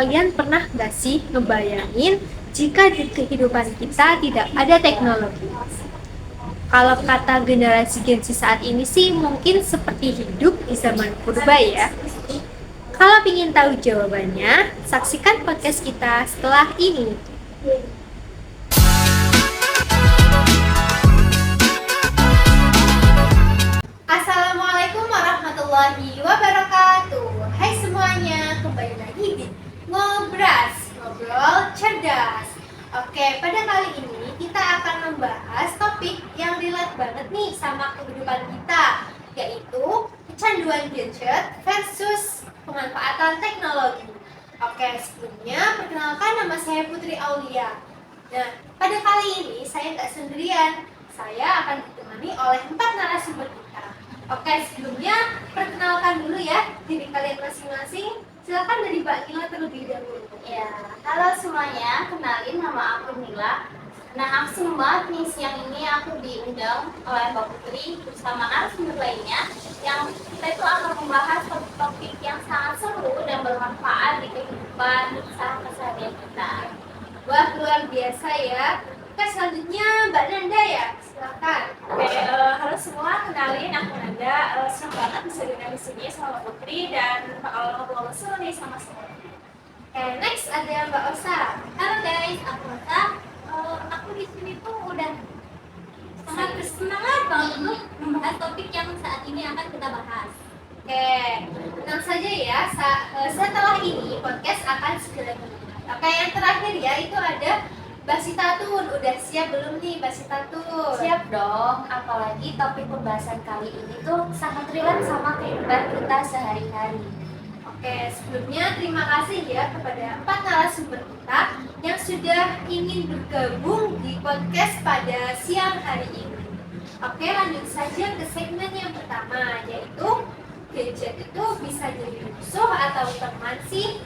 kalian pernah nggak sih ngebayangin jika di kehidupan kita tidak ada teknologi? Kalau kata generasi Gen Z saat ini sih mungkin seperti hidup di zaman purba ya. Kalau ingin tahu jawabannya, saksikan podcast kita setelah ini. Assalamualaikum warahmatullahi wabarakatuh. Hai semuanya, kembali lagi di Ngobras, Ngobrol Cerdas. Oke, pada kali ini kita akan membahas topik yang relate banget nih sama kehidupan kita, yaitu kecanduan gadget versus pemanfaatan teknologi. Oke, sebelumnya perkenalkan nama saya Putri Aulia. Nah, pada kali ini saya nggak sendirian. Saya akan ditemani oleh 4 narasumber kita. Oke, sebelumnya perkenalkan dulu ya diri kalian masing-masing. Silakan dari Mbak Nila terlebih dahulu. Ya, halo semuanya, kenalin nama aku Nila. Nah, langsung banget nih, siang ini aku diundang oleh Mbak Putri bersama narasumber lainnya yang kita itu akan membahas topik yang sangat seru dan bermanfaat di kehidupan keseharian kita. Wah, luar biasa ya. Oke, selanjutnya Mbak Nanda ya, silakan. Oke, halo semua, kenalin aku Nanda. Senang banget bisa diundang di sini sama Mbak Putri dan ngobrol seru nih sama semua. Oke, next ada Mbak Osa. Halo guys, aku Nata. Aku di sini tuh udah sangat bersemangat banget untuk membahas topik yang saat ini akan kita bahas. Oke, tenang saja ya. Setelah ini podcast akan segera dimulai. Oke, yang terakhir ya itu ada Mbak Sitatun. Udah siap belum nih Mbak Sitatun? Siap dong, apalagi topik pembahasan kali ini tuh sangat relate sama kehidupan kita sehari-hari. Oke, sebelumnya terima kasih ya kepada 4 narasumber kita yang sudah ingin bergabung di podcast pada siang hari ini. Oke, lanjut saja ke segmen yang pertama, yaitu gadget itu bisa jadi musuh atau teman sih?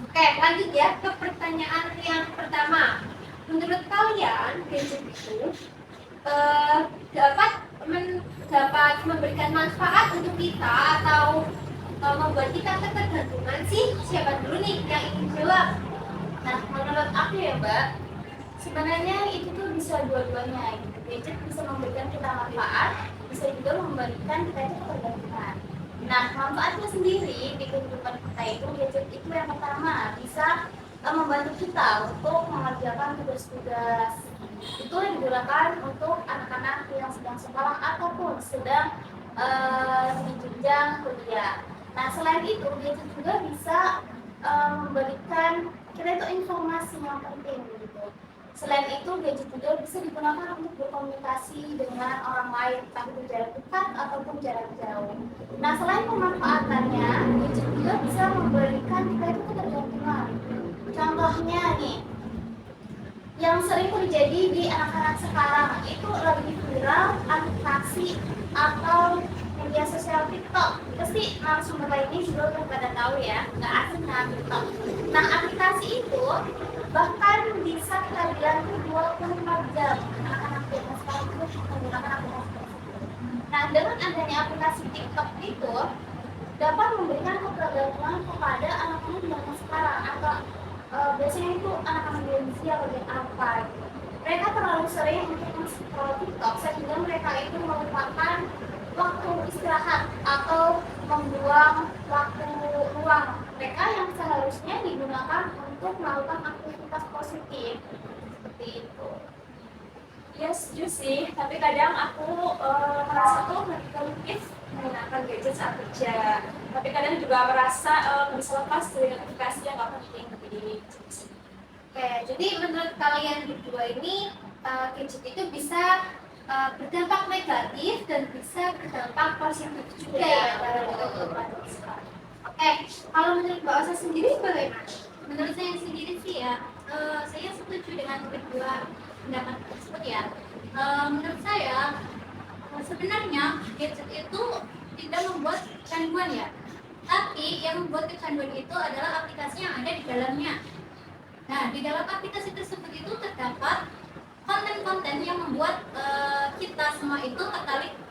Oke, lanjut ya ke pertanyaan yang pertama. Menurut kalian gadget itu dapat memberikan manfaat untuk kita atau membuat kita ketergantungan sih? Siapa dulu nih yang ingin jawab? Nah, menurut aku ya Mbak, sebenarnya itu tuh bisa dua-duanya gitu. Gadget bisa memberikan kita manfaat, bisa juga memberikan kita itu ketergantungan. Nah, manfaatnya sendiri di kehidupan kita itu, gadget itu yang pertama bisa membantu kita untuk mengerjakan tugas-tugas. Itu digunakan untuk anak-anak yang sedang sekolah ataupun sedang di jenjang kuliah. Nah, selain itu, gadget juga bisa memberikan kita itu informasi yang penting gitu. Selain itu, gadget juga bisa digunakan untuk berkomunikasi dengan orang lain, entah itu jarak dekat ataupun jarak jauh. Nah, selain pemanfaatannya, gadget juga bisa memberikan kita itu ketergantungan. Contohnya nih, yang sering terjadi di anak-anak sekarang itu lagi viral aplikasi atau media sosial TikTok. Pasti narasumber lainnya juga udah pada tahu ya, nggak asing dengan TikTok. Nah, aplikasi itu bahkan bisa kita bilang 24 jam anak-anak zaman sekarang itu menggunakan aplikasi tersebut. Nah, dengan adanya aplikasi TikTok itu dapat memberikan ketergantungan kepada anak-anak zaman sekarang atau biasanya itu anak-anak Gen Z atau Gen apa gitu. Mereka terlalu sering untuk men-scroll TikTok sehingga mereka itu melupakan waktu istirahat atau membuang waktu luang mereka yang seharusnya digunakan untuk melakukan aktivitas positif seperti itu. Ya setuju sih, tapi kadang aku merasa tuh ketika mungkin menggunakan gadget saat kerja, tapi kadang juga merasa bisa lepas dari notifikasi yang gak penting bagi diri. Oke, jadi menurut kalian berdua ini gadget itu bisa berdampak negatif dan bisa berdampak positif juga ya dalam kehidupan kita. Oke, kalau menurut Mbak Osa sendiri bagaimana? Menurut saya sendiri sih ya, saya setuju dengan kedua pendapat tersebut ya. Menurut saya sebenarnya gadget itu tidak membuat kecanduan ya, tapi yang membuat kecanduan itu adalah aplikasi yang ada di dalamnya. Nah, di dalam aplikasi tersebut itu terdapat konten-konten yang membuat kita semua itu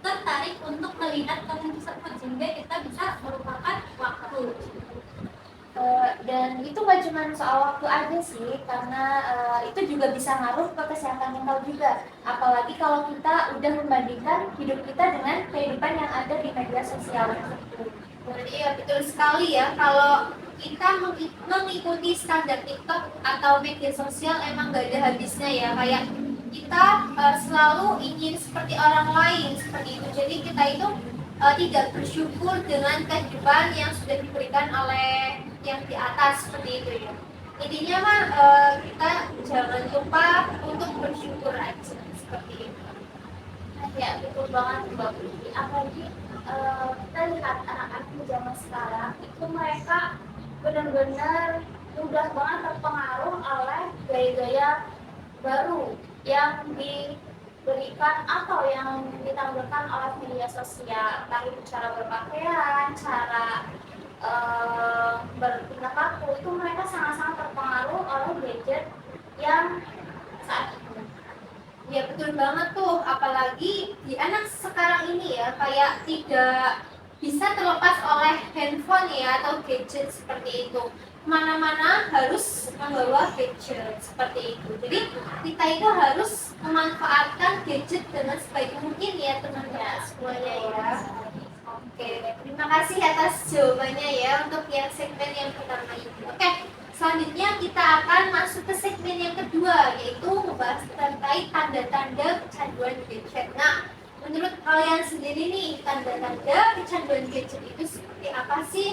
tertarik untuk melihat konten tersebut sehingga kita bisa melupakan waktu. Dan itu nggak cuma soal waktu aja sih, karena itu juga bisa ngaruh ke kesehatan mental juga. Apalagi kalau kita udah membandingkan hidup kita dengan kehidupan yang ada di media sosial tersebut. Berarti ya betul sekali ya, kalau kita mengikuti standar TikTok atau media sosial emang gak ada habisnya ya. Kayak kita selalu ingin seperti orang lain seperti itu. Jadi kita itu tidak bersyukur dengan kehidupan yang sudah diberikan oleh yang di atas seperti itu ya. Intinya mah kita jangan lupa untuk bersyukur aja seperti itu. Ya betul banget Mbak Putri. Apalagi kita lihat anak-anak di zaman sekarang itu mereka benar-benar mudah banget terpengaruh oleh gaya-gaya baru yang diberikan atau yang ditampilkan oleh media sosial, entah itu cara berpakaian, cara bertingkah laku, itu mereka sangat-sangat terpengaruh oleh gadget yang saat ini. Ya betul banget tuh, apalagi di anak sekarang ini ya kayak tidak bisa terlepas oleh handphone ya atau gadget seperti itu. Kemana-mana harus membawa gadget seperti itu. Jadi kita itu harus memanfaatkan gadget dengan sebaik mungkin ya teman-teman semuanya ya. Oke, terima kasih atas jawabannya ya untuk yang segmen yang pertama ini. Oke, selanjutnya kita akan masuk ke segmen yang kedua, yaitu membahas terkait tanda-tanda kecanduan gadget. Nah, menurut kalian sendiri nih, tanda-tanda kecanduan gadget itu seperti apa sih?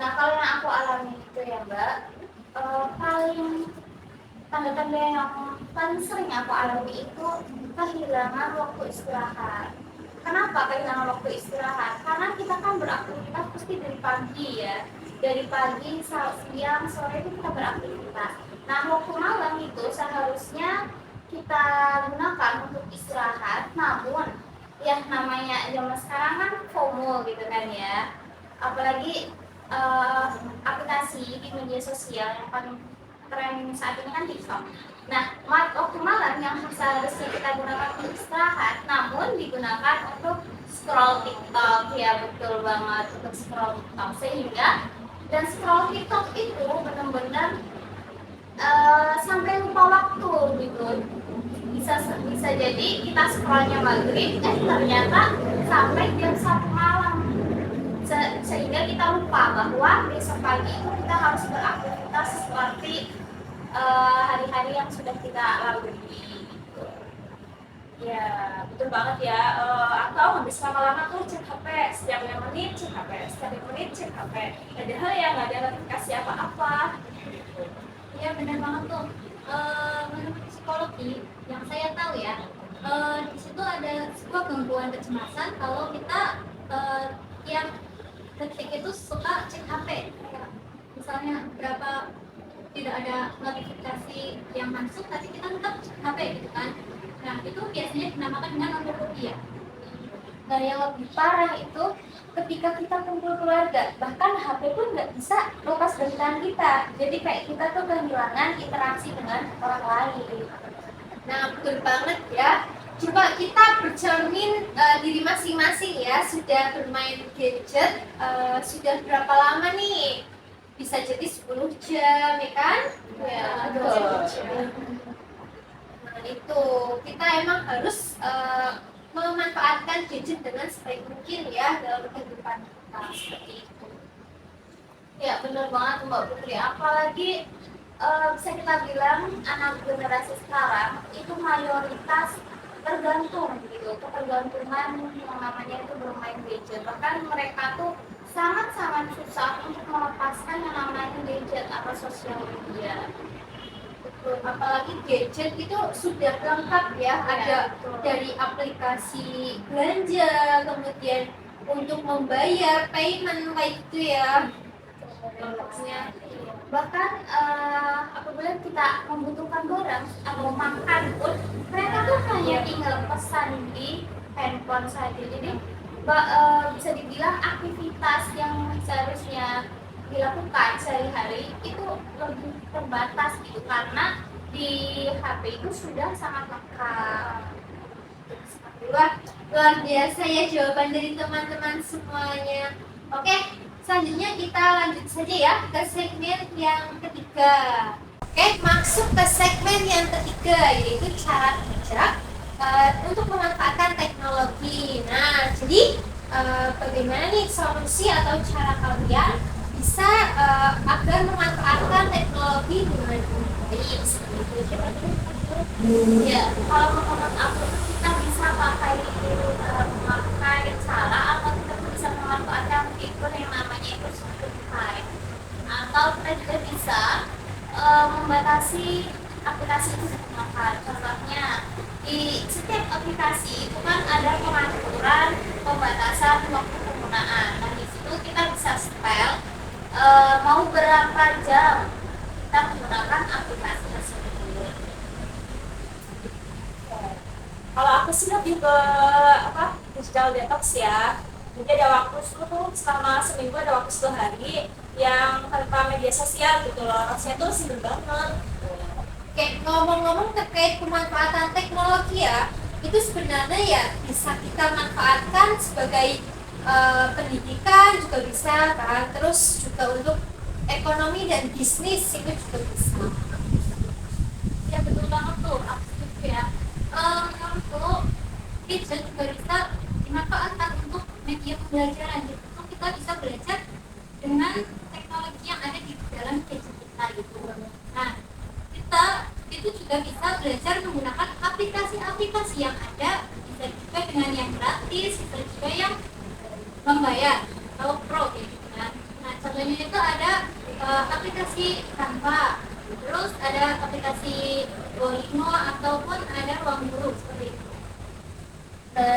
Nah, kalau yang aku alami itu ya Mbak, paling tanda-tanda yang paling sering aku alami itu kehilangan waktu istirahat. Kenapa kehilangan waktu istirahat? Karena kita kan beraktivitas pasti dari pagi ya, dari pagi, siang, sore itu kita beraktivitas. Nah, waktu malam itu seharusnya kita gunakan untuk istirahat, namun ya namanya zaman sekarang kan FOMO gitu kan ya, apalagi aplikasi di media sosial yang paling tren saat ini kan TikTok. Nah, waktu malam yang seharusnya kita gunakan untuk istirahat, namun digunakan untuk scroll TikTok. Ya betul banget, untuk scroll TikTok. Sehingga dan scroll TikTok itu benar-benar sampai lupa waktu gitu. Bisa jadi kita scrollnya maghrib, ternyata sampai jam 1 malam. Sehingga kita lupa bahwa besok pagi itu kita harus beraktivitas seperti hari-hari yang sudah kita lalui. Ya, betul banget ya. Atau habis lama-lama tuh cek HP, setiap 5 menit cek HP, setiap 5 menit cek HP. Padahal ya nggak ada notifikasi apa-apa. Ya benar banget tuh. Menurut psikologi yang saya tahu ya, di situ ada sebuah gangguan kecemasan kalau kita tiap detik itu suka cek HP. Misalnya berapa tidak ada notifikasi yang masuk, tapi kita tetap cek HP gitu kan. Nah itu biasanya dinamakan dengan nomofobia. Nah yang lebih parah itu ketika kita kumpul keluarga, bahkan HP pun nggak bisa lepas dari tangan kita. Jadi kayak kita tuh kehilangan interaksi dengan orang lain. Nah betul banget ya. Coba kita bercermin diri masing-masing ya, sudah bermain gadget sudah berapa lama nih? Bisa jadi 10 jam ya kan? Ya, betul. Nah itu kita emang harus memanfaatkan gadget dengan sebaik mungkin ya dalam kehidupan kita seperti itu. Ya benar banget Mbak Putri. Apalagi bisa kita bilang anak generasi sekarang itu mayoritas tergantung gitu, ketergantungan yang namanya itu bermain gadget. Bahkan mereka tuh sangat-sangat susah untuk melepaskan yang namanya gadget atau sosial media. Betul, apalagi gadget itu sudah lengkap ya, ada betul. dari aplikasi belanja, kemudian untuk membayar payment kayak gitu ya. Konteksnya bahkan apabila kita membutuhkan barang atau makan pun mereka tuh hanya tinggal pesan di handphone saja. Jadi bisa dibilang aktivitas yang seharusnya dilakukan sehari-hari itu lebih terbatas gitu, karena di HP itu sudah sangat lengkap. Wah, luar biasa ya jawaban dari teman-teman semuanya. Oke, Selanjutnya kita lanjut saja ya ke segmen yang ketiga. Oke, masuk ke segmen yang ketiga, yaitu cara bijak untuk memanfaatkan teknologi. Nah, jadi bagaimana nih solusi atau cara kalian bisa agar memanfaatkan teknologi dengan baik seperti itu? Ya, kalau menurut aku kita bisa memakai cara atau kita bisa memanfaatkan fitur yang namanya itu Spotify, atau kita juga bisa membatasi aplikasi itu digunakan. Contohnya di setiap aplikasi itu kan ada pengaturan pembatasan waktu penggunaan. Nah di situ kita bisa setel mau berapa jam kita menggunakan aplikasi tersebut. Kalau aku sih lebih ke digital detox ya. Jadi ada waktu tuh selama seminggu, ada waktu 10 hari yang tanpa media sosial gitu loh. Rasanya tuh simpel banget. Oke, ngomong-ngomong terkait pemanfaatan teknologi ya, itu sebenarnya ya bisa kita manfaatkan sebagai pendidikan juga bisa kan, terus juga untuk ekonomi dan bisnis itu juga bisa. Ya betul banget tuh, aku setuju ya. Untuk gadget juga bisa dimanfaatkan untuk media pembelajaran. Jadi kita bisa belajar dengan teknologi yang ada di dalam gadget kita gitu. Nah, kita itu juga bisa belajar menggunakan aplikasi-aplikasi yang ada, bisa juga dengan yang gratis, bisa juga yang membayar atau pro gitu kan. Nah, contohnya itu ada aplikasi Canva, terus ada aplikasi Duolingo ataupun ada Ruang Guru seperti itu.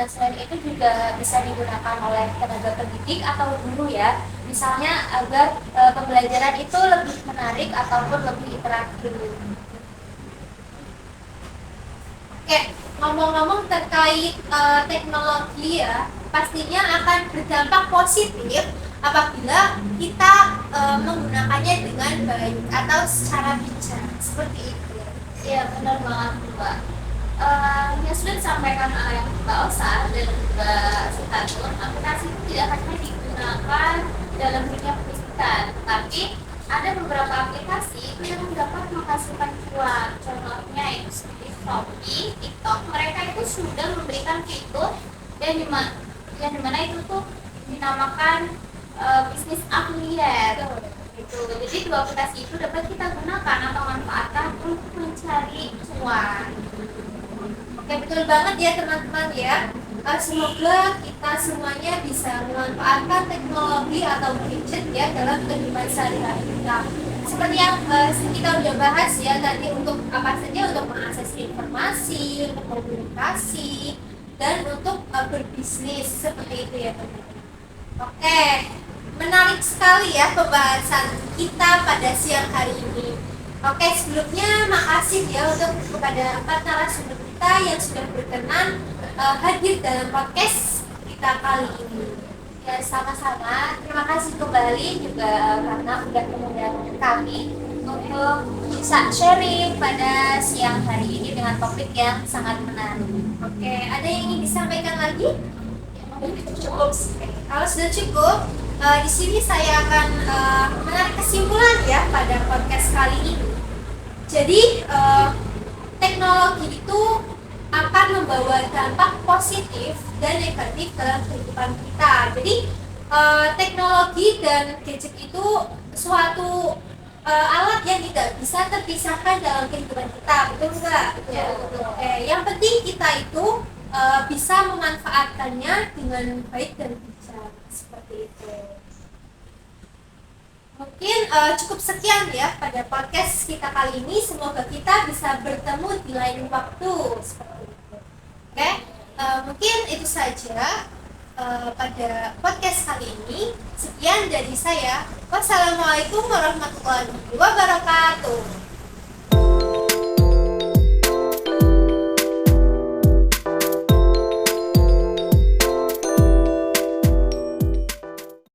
Selain itu juga bisa digunakan oleh tenaga pendidik atau guru ya, misalnya agar pembelajaran itu lebih menarik ataupun lebih interaktif. Oke, ngomong-ngomong terkait teknologi ya, pastinya akan berdampak positif apabila kita menggunakannya dengan baik atau secara bijak, seperti itu. Ya benar banget Mbak. Yang sudah disampaikan oleh Mbak Osa dan juga Sitatur, aplikasi itu tidak hanya digunakan dalam dunia pendidikan, tapi ada beberapa aplikasi itu yang dapat menghasilkan cuan. Contohnya itu seperti Shopee, TikTok, mereka itu sudah memberikan fitur yang dimana itu tuh dinamakan bisnis affiliate gitu. Jadi dua aplikasi itu dapat kita gunakan atau manfaatkan untuk mencari cuan. Oke, betul banget ya teman-teman ya. Semoga kita semuanya bisa memanfaatkan teknologi atau gadget ya dalam kehidupan sehari-hari kita. Seperti yang kita udah bahas ya tadi, untuk apa saja, untuk mengakses informasi, untuk komunikasi, dan untuk berbisnis seperti itu ya teman-teman. Oke, menarik sekali ya pembahasan kita pada siang hari ini. Oke, sebelumnya makasih ya kepada 4 narasumber kita yang sudah berkenan hadir dalam podcast kita kali ini. Ya sama-sama, terima kasih kembali juga karena sudah mengundang kami untuk bisa sharing pada siang hari ini dengan topik yang sangat menarik. Oke, ada yang ingin disampaikan lagi? Cukup. Kalau sudah cukup, di sini saya akan menarik kesimpulan ya pada podcast kali ini. Jadi teknologi itu akan membawa dampak positif dan negatif dalam kehidupan kita. Jadi teknologi dan gadget itu suatu alat yang tidak bisa terpisahkan dalam kehidupan kita, betul nggak? Ya, betul. Yang penting kita itu bisa memanfaatkannya dengan baik dan bijak, seperti itu. Mungkin cukup sekian ya pada podcast kita kali ini. Semoga kita bisa bertemu di lain waktu, seperti itu. Oke, mungkin itu saja pada podcast kali ini. Sekian dari saya. Wassalamualaikum warahmatullahi wabarakatuh.